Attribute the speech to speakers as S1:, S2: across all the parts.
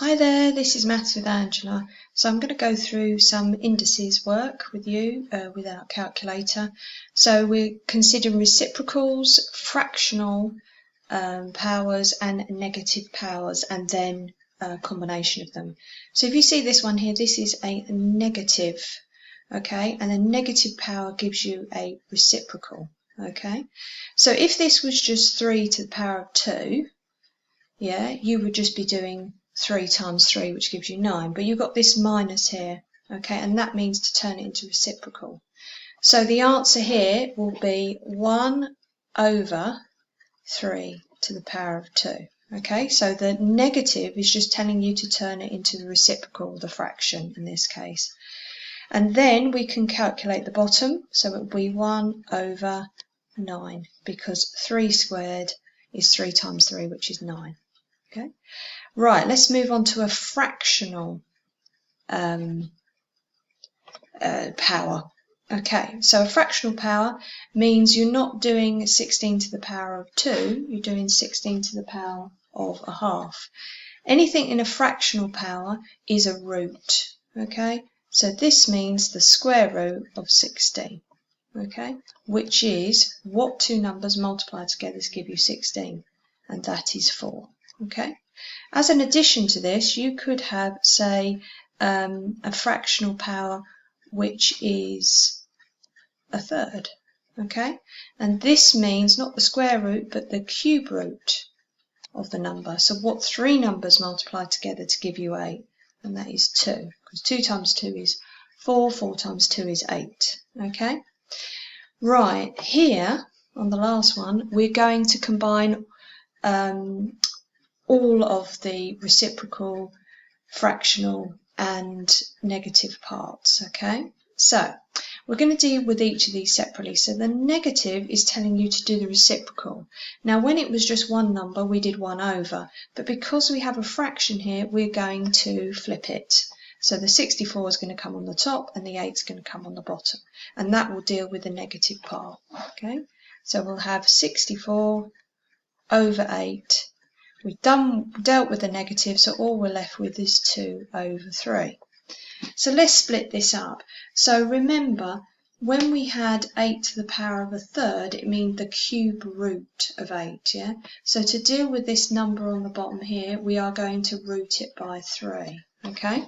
S1: Hi there, this is Maths with Angela. So I'm going to go through some indices work with you with our calculator. So we're considering reciprocals, fractional powers and negative powers, and then a combination of them. So if you see this one here, this is a negative, okay, and a negative power gives you a reciprocal, okay. So if this was just 3 to the power of 2, yeah, you would just be doing 3 times 3, which gives you 9, but you've got this minus here, okay, and that means to turn it into reciprocal. So the answer here will be 1 over 3 to the power of 2, okay, so the negative is just telling you to turn it into the reciprocal, the fraction in this case. And then we can calculate the bottom, so it will be 1 over 9, because 3 squared is 3 times 3, which is 9. Okay, right, let's move on to a fractional power. Okay, so a fractional power means you're not doing 16 to the power of 2, you're doing 16 to the power of a half. Anything in a fractional power is a root, okay? So this means the square root of 16, okay? Which is what two numbers multiplied together to give you 16, and that is 4. Okay. As an addition to this, you could have, say, a fractional power which is a third. Okay, and this means not the square root but the cube root of the number. So what three numbers multiply together to give you 8? And that is 2, because 2 times 2 is 4, 4 times 2 is 8. Okay, right, here on the last one, we're going to combine all of the reciprocal, fractional and negative parts, okay? So we're going to deal with each of these separately. So the negative is telling you to do the reciprocal. Now when it was just one number, we did 1 over, but because we have a fraction here, we're going to flip it. So the 64 is going to come on the top and the 8 is going to come on the bottom, and that will deal with the negative part, okay? So we'll have 64 over 8. We've dealt with the negative, so all we're left with is 2 over 3. So let's split this up. So remember, when we had 8 to the power of a third, it means the cube root of 8, yeah? So to deal with this number on the bottom here, we are going to root it by 3, okay?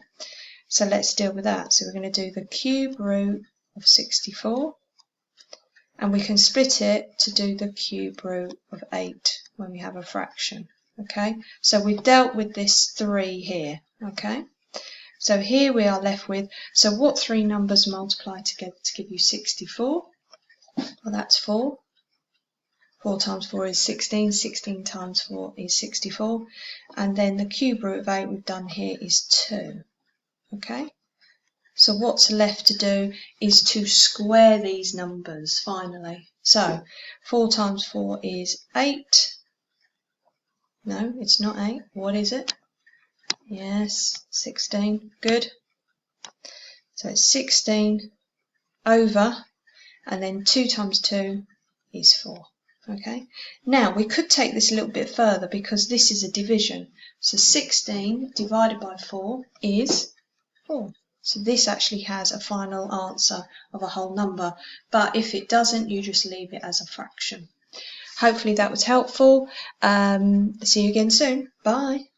S1: So let's deal with that. So we're going to do the cube root of 64, and we can split it to do the cube root of 8 when we have a fraction. Okay, so we've dealt with this 3 here, okay? So here we are left with, so what three numbers multiply together to give you 64? Well, that's 4. 4 times 4 is 16, 16 times 4 is 64, and then the cube root of 8 we've done here is 2, okay? So what's left to do is to square these numbers, finally. So 4 times 4 is 8. No, it's not 8. What is it? Yes, 16. Good. So it's 16 over, and then 2 times 2 is 4. Okay. Now we could take this a little bit further because this is a division. So 16 divided by 4 is 4. So this actually has a final answer of a whole number. But if it doesn't, you just leave it as a fraction. Hopefully that was helpful. See you again soon. Bye.